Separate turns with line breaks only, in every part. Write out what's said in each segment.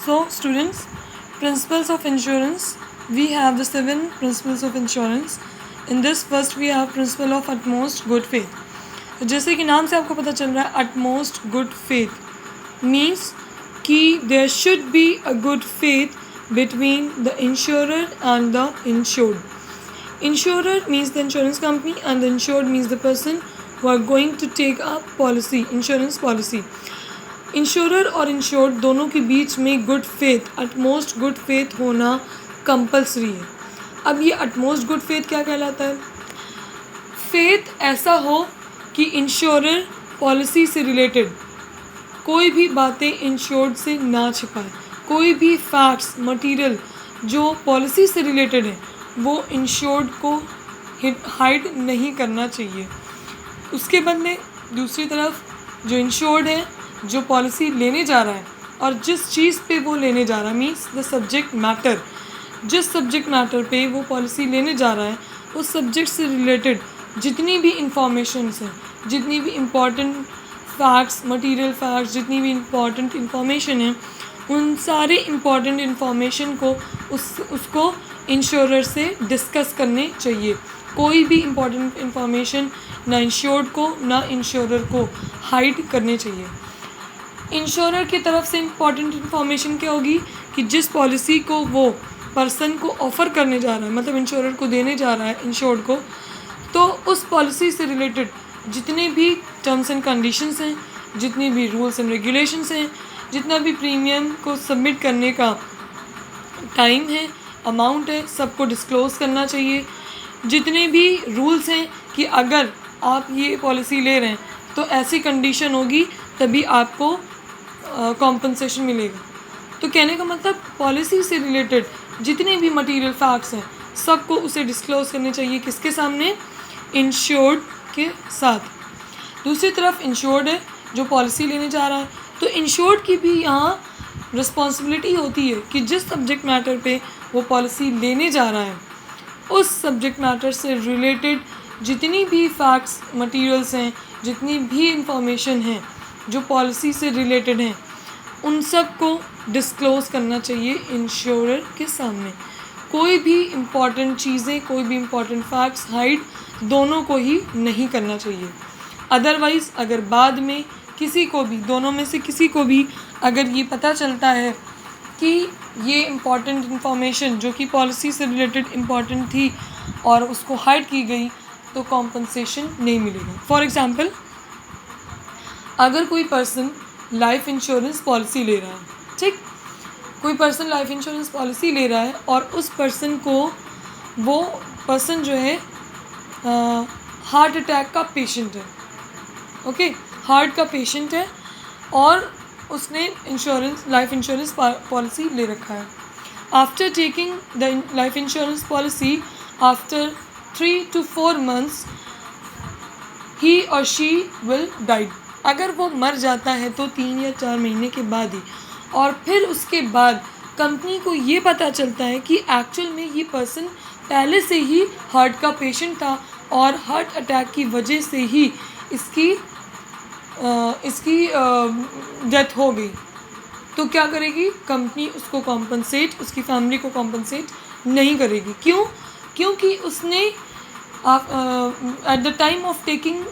So, students, principles of insurance. We have the 7 principles of insurance. In this, first we have principle of utmost good faith. तो जैसे कि नाम से आपको पता चल रहा है, utmost good faith means कि there should be a good faith between the insurer and the insured. Insurer means the insurance company and the insured means the person who are going to take a policy, insurance policy. Insurer और insured दोनों के बीच में good faith, utmost good faith होना compulsory है. अब ये utmost good faith क्या कहलाता है? फेथ ऐसा हो कि इंश्योरर पॉलिसी से रिलेटेड कोई भी बातें इंश्योर्ड से ना छिपाए, कोई भी फैक्ट्स मटेरियल जो पॉलिसी से रिलेटेड है वो इंश्योर्ड को हाइड नहीं करना चाहिए. उसके बदले दूसरी तरफ जो इंश्योर्ड है, जो पॉलिसी लेने जा रहा है और जिस चीज़ पे वो लेने जा रहा है, मीन्स द सब्जेक्ट मैटर, जिस सब्जेक्ट मैटर पे वो पॉलिसी लेने जा रहा है उस सब्जेक्ट से रिलेटेड जितनी भी इंफॉर्मेशंस हैं, जितनी भी इम्पॉर्टेंट फैक्ट्स, मटेरियल फैक्ट्स, जितनी भी इम्पॉर्टेंट इंफॉर्मेशन है, उन सारे इम्पॉर्टेंट इंफॉर्मेशन को उसको इंश्योरर से डिस्कस करने चाहिए. कोई भी इम्पॉर्टेंट इंफॉर्मेशन ना इंश्योर्ड को ना इंश्योरर को हाइड करने चाहिए. इंश्योरर की तरफ से इम्पॉर्टेंट इन्फॉर्मेशन क्या होगी कि जिस पॉलिसी को वो पर्सन को ऑफ़र करने जा रहा है, मतलब इंश्योरर को देने जा रहा है इंश्योर्ड को, तो उस पॉलिसी से रिलेटेड जितने भी टर्म्स एंड कंडीशंस हैं, जितनी भी रूल्स एंड रेगुलेशंस हैं, जितना भी प्रीमियम को सबमिट करने का टाइम है, अमाउंट है, सबको डिस्क्लोज़ करना चाहिए. जितने भी रूल्स हैं कि अगर आप ये पॉलिसी ले रहे हैं तो ऐसी कंडीशन होगी तभी आपको कॉम्पनसेशन मिलेगा. तो कहने का मतलब पॉलिसी से रिलेटेड जितने भी मटेरियल फैक्ट्स हैं सबको उसे डिस्क्लोज़ करने चाहिए. किसके सामने? इंश्योर्ड के साथ. दूसरी तरफ इंश्योर्ड है जो पॉलिसी लेने जा रहा है, तो इंश्योर्ड की भी यहाँ रिस्पॉन्सिबिलिटी होती है कि जिस सब्जेक्ट मैटर पे वो पॉलिसी लेने जा रहा है उस सब्जेक्ट मैटर से रिलेटेड जितनी भी फैक्ट्स मटेरियल्स हैं, जितनी भी इंफॉर्मेशन है जो पॉलिसी से रिलेटेड हैं, उन सब को डिस्क्लोज़ करना चाहिए इंश्योरर के सामने. कोई भी इम्पॉर्टेंट चीज़ें, कोई भी इम्पॉर्टेंट फैक्ट्स हाइड दोनों को ही नहीं करना चाहिए. अदरवाइज़ अगर बाद में किसी को भी, दोनों में से किसी को भी अगर ये पता चलता है कि ये इम्पॉर्टेंट इन्फॉर्मेशन जो कि पॉलिसी से रिलेटेड इम्पॉर्टेंट थी और उसको हाइड की गई, तो कॉम्पनसेशन नहीं मिलेगा. फॉर एग्ज़ाम्पल, अगर कोई पर्सन लाइफ इंश्योरेंस पॉलिसी ले रहा है, ठीक, कोई पर्सन लाइफ इंश्योरेंस पॉलिसी ले रहा है और उस पर्सन को, वो पर्सन जो है हार्ट अटैक का पेशेंट है, ओके, हार्ट का पेशेंट है और उसने इंश्योरेंस, लाइफ इंश्योरेंस पॉलिसी ले रखा है. After taking the life insurance policy, after 3 to 4 months ही और शी विल डाइड. अगर वो मर जाता है तो 3 या 4 महीने के बाद ही, और फिर उसके बाद कंपनी को ये पता चलता है कि एक्चुअल में ये पर्सन पहले से ही हार्ट का पेशेंट था और हार्ट अटैक की वजह से ही इसकी डेथ हो गई, तो क्या करेगी कंपनी? उसको कॉम्पनसेट, उसकी फैमिली को कॉम्पनसेट नहीं करेगी. क्यों? क्योंकि उसने eight the time of taking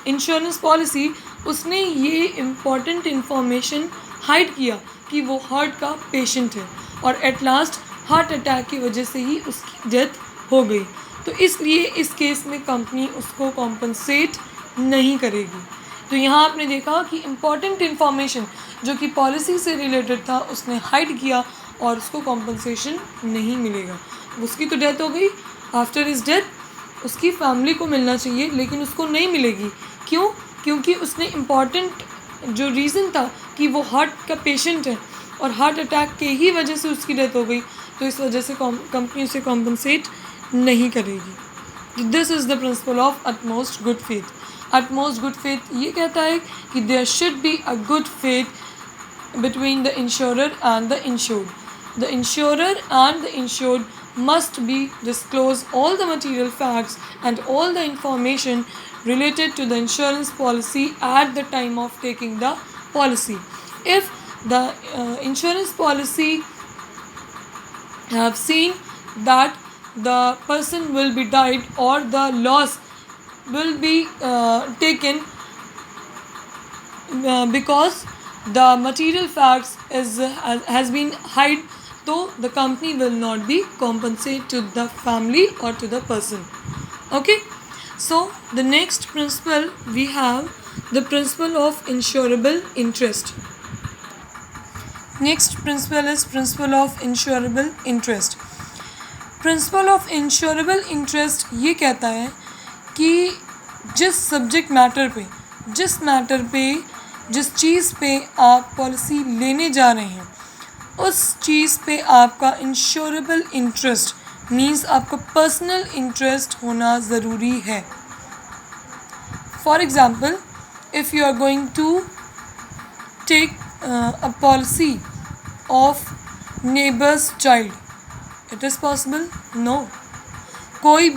insurance policy उसने ये इम्पॉर्टेंट इन्फॉर्मेशन हाइड किया कि वो हार्ट का पेशेंट है और एट लास्ट हार्ट अटैक की वजह से ही उसकी डेथ हो गई. तो इसलिए इस केस में कंपनी उसको कॉम्पनसेट नहीं करेगी. तो यहाँ आपने देखा कि इम्पॉर्टेंट इन्फॉर्मेशन जो कि पॉलिसी से रिलेटेड था उसने हाइड किया और उसको कॉम्पनसेशन नहीं मिलेगा. उसकी तो डेथ हो गई, आफ्टर हिज डेथ उसकी फैमिली को मिलना चाहिए लेकिन उसको नहीं मिलेगी. क्यों? क्योंकि उसने इम्पॉर्टेंट जो रीज़न था कि वो हार्ट का पेशेंट है और हार्ट अटैक के ही वजह से उसकी डेथ हो गई, तो इस वजह से कंपनी उसे कॉम्पनसेट नहीं करेगी. This is the principle of utmost good faith. Utmost good faith ये कहता है कि there should be a good faith between the insurer and the insured. The insurer and the insured must be disclose all the material facts and all the information related to the insurance policy at the time of taking the policy. If the insurance policy have seen that the person will be died or the loss will be taken because the material facts has been hide, so the company will not be compensate to the family or to the person. Okay, so the next principle we have the principle of insurable interest. Next principle is principle of insurable interest. Principle of insurable interest ये कहता है कि जिस subject matter पे जिस चीज़ पे आप policy लेने जा रहे हैं उस चीज़ पे आपका इंश्योरेबल इंटरेस्ट मीन्स आपका पर्सनल इंटरेस्ट होना ज़रूरी है. For example, if you are going to take a policy of neighbours child, it is possible? No. कोई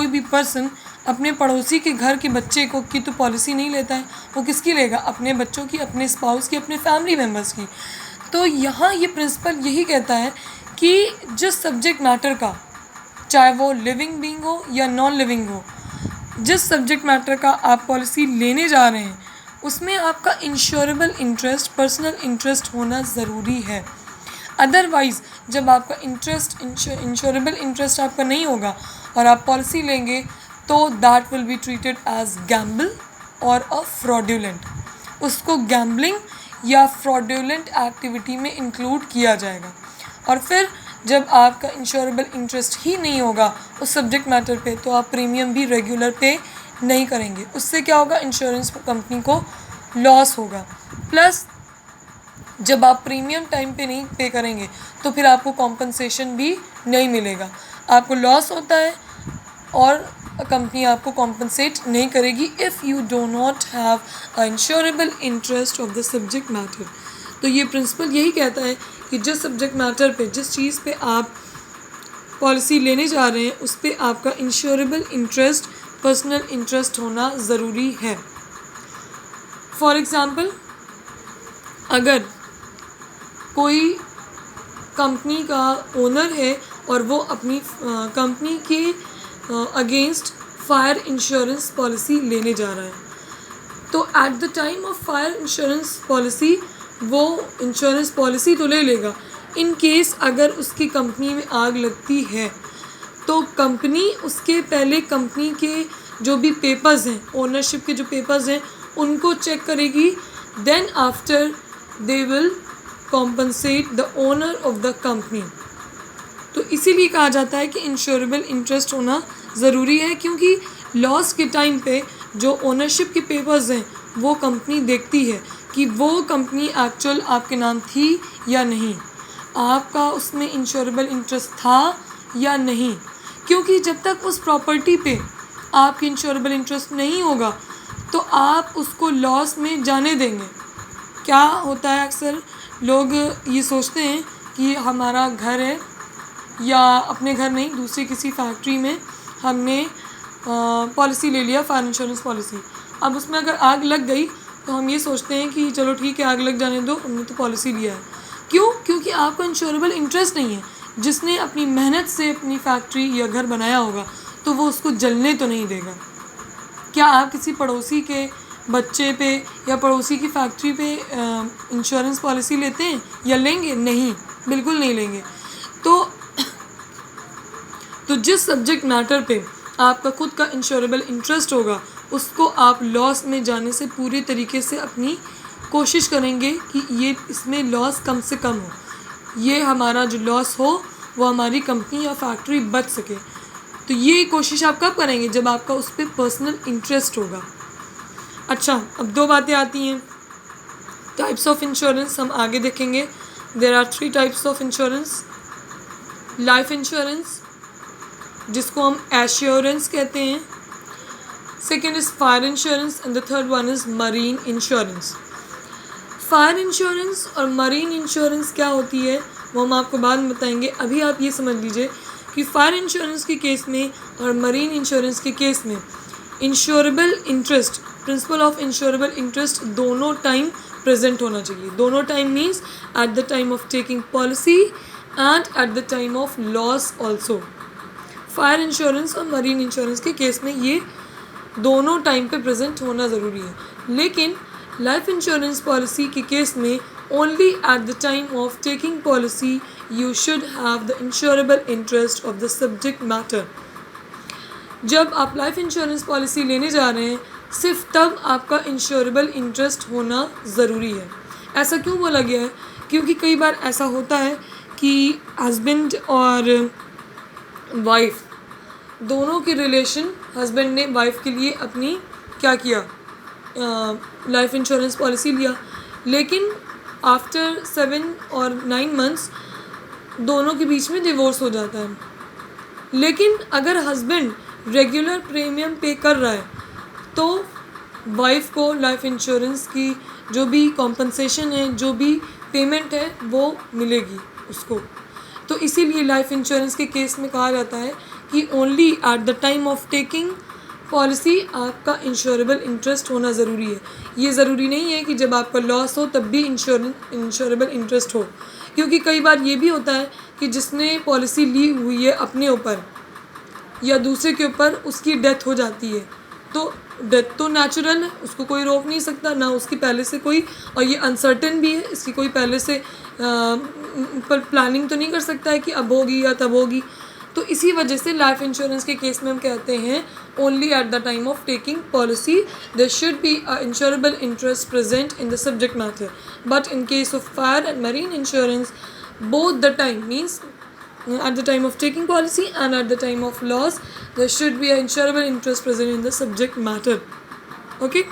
भी पर्सन अपने पड़ोसी के घर के बच्चे को की तो पॉलिसी नहीं लेता है. वो किसकी लेगा? अपने बच्चों की, अपने स्पाउस की, अपने फैमिली मेम्बर्स की. तो यहाँ ये प्रिंसिपल यही कहता है कि जिस सब्जेक्ट मैटर का, चाहे वो लिविंग बीइंग हो या नॉन लिविंग हो, जिस सब्जेक्ट मैटर का आप पॉलिसी लेने जा रहे हैं उसमें आपका इंश्योरेबल इंटरेस्ट, पर्सनल इंटरेस्ट होना ज़रूरी है. अदरवाइज़ जब आपका इंश्योरेबल इंटरेस्ट आपका नहीं होगा और आप पॉलिसी लेंगे तो that will be treated as gamble और अ फ्रॉड्यूलेंट. उसको गैम्बलिंग या फ्रॉड्यूलेंट एक्टिविटी में इंक्लूड किया जाएगा. और फिर जब आपका इंश्योरेबल इंटरेस्ट ही नहीं होगा उस सब्जेक्ट मैटर पे तो आप प्रीमियम भी रेगुलर पे नहीं करेंगे. उससे क्या होगा? इंश्योरेंस कंपनी को लॉस होगा. प्लस जब आप प्रीमियम टाइम पे नहीं पे करेंगे तो फिर आपको कॉम्पनसेशन भी नहीं मिलेगा. आपको लॉस होता है और कंपनी आपको कॉम्पनसेट नहीं करेगी if you do not have a insurable interest of the subject matter. तो ये प्रिंसिपल यही कहता है कि जिस सब्जेक्ट मैटर पे, जिस चीज़ पे आप पॉलिसी लेने जा रहे हैं उस पे आपका इंश्योरेबल इंटरेस्ट, पर्सनल इंटरेस्ट होना ज़रूरी है. फॉर एग्ज़ाम्पल, अगर कोई कंपनी का ओनर है और वो अपनी कंपनी के अगेंस्ट फायर इंश्योरेंस पॉलिसी लेने जा रहा है, तो eight the time of fire insurance policy वो इंश्योरेंस पॉलिसी तो ले लेगा. इन केस अगर उसकी कंपनी में आग लगती है तो कंपनी उसके पहले कंपनी के जो भी पेपर्स हैं, ओनरशिप के जो पेपर्स हैं, उनको चेक करेगी. Then after they will compensate the owner of the company. तो इसीलिए कहा जाता है कि इंश्योरेबल इंटरेस्ट होना ज़रूरी है, क्योंकि लॉस के टाइम पे जो ओनरशिप के पेपर्स हैं वो कंपनी देखती है कि वो कंपनी एक्चुअल आपके नाम थी या नहीं, आपका उसमें इंश्योरेबल इंटरेस्ट था या नहीं. क्योंकि जब तक उस प्रॉपर्टी पे आपकी इंश्योरेबल इंटरेस्ट नहीं होगा तो आप उसको लॉस में जाने देंगे. क्या होता है, अक्सर लोग ये सोचते हैं कि हमारा घर है या अपने घर नहीं, दूसरी किसी फैक्ट्री में हमने पॉलिसी ले लिया, फायर इंश्योरेंस पॉलिसी. अब उसमें अगर आग लग गई तो हम ये सोचते हैं कि चलो ठीक है, आग लग जाने दो, हमने तो पॉलिसी लिया है. क्यों? क्योंकि आपको इंश्योरेबल इंटरेस्ट नहीं है. जिसने अपनी मेहनत से अपनी फैक्ट्री या घर बनाया होगा तो वो उसको जलने तो नहीं देगा. क्या आप किसी पड़ोसी के बच्चे पे या पड़ोसी की फैक्ट्री पे इंश्योरेंस पॉलिसी लेते हैं या लेंगे? नहीं, बिल्कुल नहीं लेंगे. तो जिस सब्जेक्ट मैटर पे आपका खुद का इंश्योरेबल इंटरेस्ट होगा उसको आप लॉस में जाने से पूरे तरीके से अपनी कोशिश करेंगे कि ये इसमें लॉस कम से कम हो, ये हमारा जो लॉस हो वो हमारी कंपनी या फैक्ट्री बच सके. तो ये कोशिश आप कब करेंगे? जब आपका उस पर पर्सनल इंटरेस्ट होगा. अच्छा, अब दो बातें आती हैं. टाइप्स ऑफ इंश्योरेंस हम आगे देखेंगे. There are 3 types of insurance. Life insurance जिसको हम एश्योरेंस कहते हैं. Second is fire insurance and the third one is marine insurance. Fire insurance और मरीन इंश्योरेंस क्या होती है वो हम आपको बाद में बताएंगे. अभी आप ये समझ लीजिए कि फायर इंश्योरेंस के केस में और मरीन इंश्योरेंस के केस में insurable interest, principle of insurable interest दोनों टाइम प्रेजेंट होना चाहिए। दोनों time means eight the time of taking policy and eight the time of loss also. Fire insurance और मरीन इंश्योरेंस के केस में ये दोनों टाइम पे प्रेजेंट होना ज़रूरी है। लेकिन लाइफ इंश्योरेंस पॉलिसी के केस में only at the time of taking policy you should have the insurable interest of the subject matter. जब आप लाइफ इंश्योरेंस पॉलिसी लेने जा रहे हैं सिर्फ तब आपका इंश्योरेबल इंटरेस्ट होना ज़रूरी है। ऐसा क्यों बोला गया है? क्योंकि कई बार ऐसा होता है कि हस्बैंड और वाइफ दोनों के रिलेशन, हस्बैंड ने वाइफ के लिए अपनी क्या किया, लाइफ इंश्योरेंस पॉलिसी लिया, लेकिन आफ्टर 7 और 9 मंथ्स दोनों के बीच में डिवोर्स हो जाता है। लेकिन अगर हस्बैंड रेगुलर प्रीमियम पे कर रहा है तो वाइफ को लाइफ इंश्योरेंस की जो भी कॉम्पनसेशन है, जो भी पेमेंट है वो मिलेगी उसको। तो इसीलिए लाइफ इंश्योरेंस के केस में कहा जाता है कि only at the time of taking policy आपका इंश्योरेबल इंटरेस्ट होना ज़रूरी है। ये ज़रूरी नहीं है कि जब आपका लॉस हो तब भी इंश्योरेबल इंटरेस्ट हो, क्योंकि कई बार ये भी होता है कि जिसने पॉलिसी ली हुई है अपने ऊपर या दूसरे के ऊपर, उसकी डेथ हो जाती है। तो डेथ तो नेचुरल है, उसको कोई रोक नहीं सकता, ना उसकी पहले से कोई, और ये अनसर्टेन भी है, इसकी कोई पहले से पर प्लानिंग तो नहीं कर सकता है कि अब होगी या तब होगी। तो इसी वजह से लाइफ इंश्योरेंस के केस में हम कहते हैं only at the time of taking policy there should be a insurable interest present in the subject matter, but in case of fire and marine insurance both the time means at the time of taking policy and at the time of loss there should be an insurable interest present in the subject matter. Okay,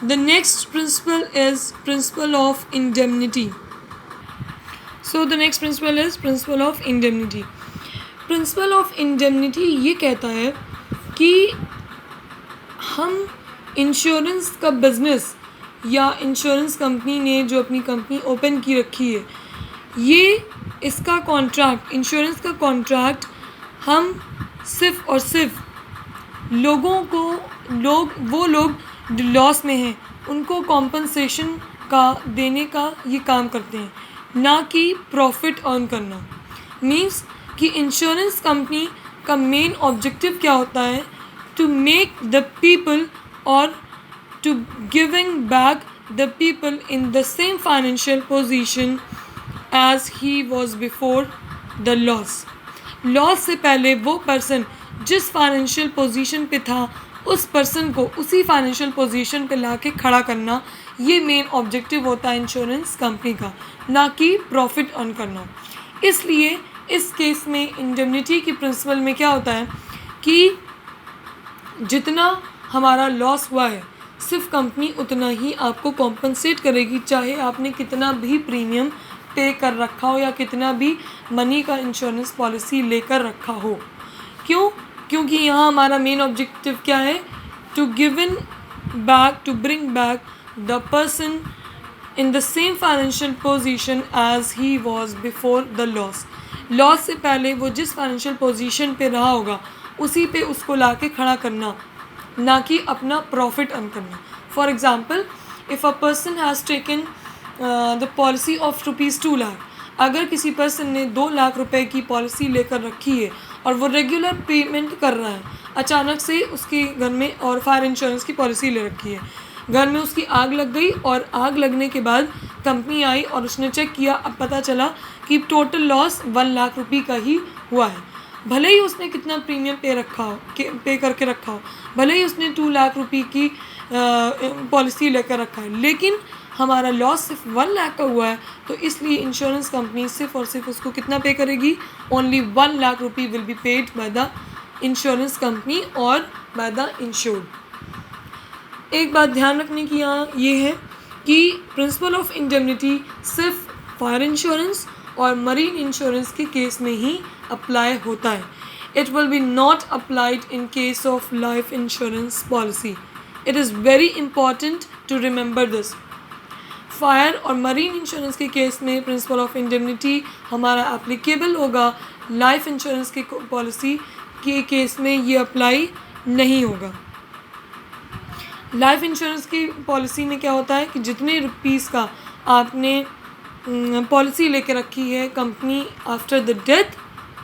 the next principle is principle of indemnity. So the next principle is principle of indemnity. Principle of indemnity ये कहता है कि हम insurance का business या insurance company ने जो अपनी कंपनी ओपन की रखी है, ये इसका कॉन्ट्रैक्ट, इंश्योरेंस का कॉन्ट्रैक्ट हम सिर्फ और सिर्फ लोगों को, वो लोग जो लॉस में हैं उनको कॉम्पनसेशन का देने का ये काम करते हैं, ना कि प्रॉफिट अर्न करना। मीन्स कि इंश्योरेंस कंपनी का मेन ऑब्जेक्टिव क्या होता है? टू मेक द पीपल और to giving back the people in the same financial position as he was before the loss. Loss से पहले वो पर्सन जिस फाइनेंशियल पोजीशन पे था उस पर्सन को उसी फाइनेंशियल पोजीशन पे लाके खड़ा करना, ये मेन ऑब्जेक्टिव होता है इंश्योरेंस कंपनी का, ना कि प्रॉफिट अर्न करना। इसलिए इस केस में इंडेमनिटी की प्रिंसिपल में क्या होता है कि जितना हमारा लॉस हुआ है सिर्फ कंपनी उतना ही आपको कॉम्पनसेट करेगी, चाहे आपने कितना भी प्रीमियम पे कर रखा हो या कितना भी मनी का इंश्योरेंस पॉलिसी लेकर रखा हो। क्यों? क्योंकि यहाँ हमारा मेन ऑब्जेक्टिव क्या है? To given back, to bring back the person in the same financial position as he was before the loss. Loss से पहले वो जिस फाइनेंशियल पोजीशन पे रहा होगा उसी पे उसको ला के खड़ा करना, ना कि अपना प्रॉफिट अर्न करना। For example, if a person has taken the policy of ₹2 lakh, अगर किसी पर्सन ने 2 लाख रुपए की पॉलिसी लेकर रखी है और वो रेगुलर पेमेंट कर रहा है, अचानक से उसके घर में, और फायर इंश्योरेंस की पॉलिसी ले रखी है, घर में उसकी आग लग गई और आग लगने के बाद कंपनी आई और उसने चेक किया, अब पता चला कि टोटल लॉस 1 लाख रुपये का ही हुआ है। भले ही उसने कितना प्रीमियम पे करके रखा हो, भले ही उसने 2 लाख रुपये की पॉलिसी लेकर रखा है, लेकिन हमारा लॉस सिर्फ 1 लाख का हुआ है, तो इसलिए इंश्योरेंस कंपनी सिर्फ और सिर्फ उसको कितना पे करेगी? ओनली 1 लाख रुपये will be paid by the insurance company और बाय द इंश्योर्ड। एक बात ध्यान रखने की यहाँ ये है कि प्रिंसिपल ऑफ इंडेमनिटी सिर्फ फायर इंश्योरेंस और मरीन इंश्योरेंस के केस में ही अप्लाई होता है। It will be not applied in case of life insurance policy. It is very important to remember this. Fire और मरीन इंश्योरेंस के केस में प्रिंसिपल ऑफ इंडेमनिटी हमारा एप्लीकेबल होगा, लाइफ इंश्योरेंस की पॉलिसी के केस में ये अप्लाई नहीं होगा। लाइफ इंश्योरेंस की पॉलिसी में क्या होता है कि जितने रुपीज़ का आपने पॉलिसी लेके रखी है, कंपनी आफ्टर द डेथ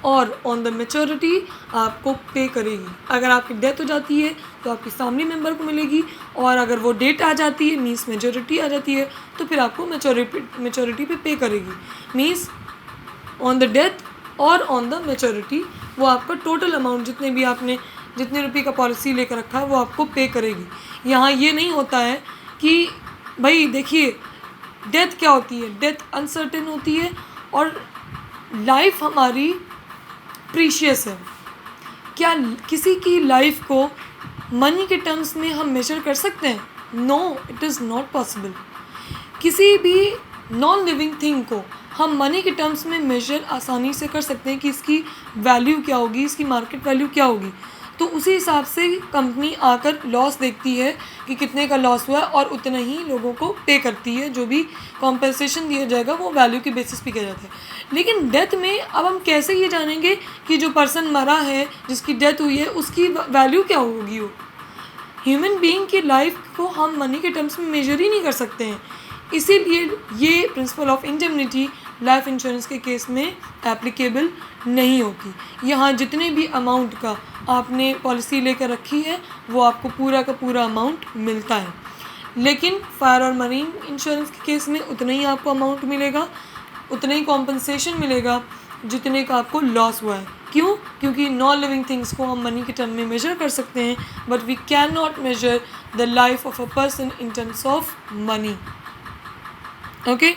और ऑन द मैच्योरिटी आपको पे करेगी। अगर आपकी डेथ हो जाती है तो आपकी फैमिली मेम्बर को मिलेगी, और अगर वो डेट आ जाती है मीन्स मेजोरिटी आ जाती है तो फिर आपको मेचोरिटी पे करेगी। मीन्स ऑन द डेथ और ऑन द मैच्योरिटी वो आपका टोटल अमाउंट जितने रुपये का पॉलिसी लेकर रखा है वो आपको पे करेगी। यहाँ ये नहीं होता है कि भाई देखिए डेथ क्या होती है, डेथ अनसर्टेन होती है और लाइफ हमारी प्रीशियस है। क्या किसी की लाइफ को मनी के टर्म्स में हम मेजर कर सकते हैं? No, it is not possible. किसी भी नॉन लिविंग थिंग को हम मनी के टर्म्स में मेजर आसानी से कर सकते हैं कि इसकी वैल्यू क्या होगी, इसकी मार्केट वैल्यू क्या होगी। तो उसी हिसाब से कंपनी आकर लॉस देखती है कि कितने का लॉस हुआ है और उतना ही लोगों को पे करती है। जो भी कॉम्पेंसेशन दिया जाएगा वो वैल्यू के बेसिस पे किया जाता है। लेकिन डेथ में अब हम कैसे ये जानेंगे कि जो पर्सन मरा है, जिसकी डेथ हुई है, उसकी वैल्यू क्या होगी? वो ह्यूमन बीइंग की लाइफ को हम मनी के टर्म्स में मेजर ही नहीं कर सकते हैं। इसीलिए ये principal of indemnity life insurance के केस में एप्लीकेबल नहीं होती। यहाँ जितने भी अमाउंट का आपने पॉलिसी लेकर रखी है वो आपको पूरा का पूरा अमाउंट मिलता है। लेकिन फायर और मरीन इंश्योरेंस के केस में उतना ही आपको अमाउंट मिलेगा, उतना ही कॉम्पनसेशन मिलेगा जितने का आपको लॉस हुआ है। क्यों? क्योंकि नॉन लिविंग थिंग्स को हम मनी के टर्म में मेजर कर सकते हैं, but we can not measure the life of a person in terms of money. Okay.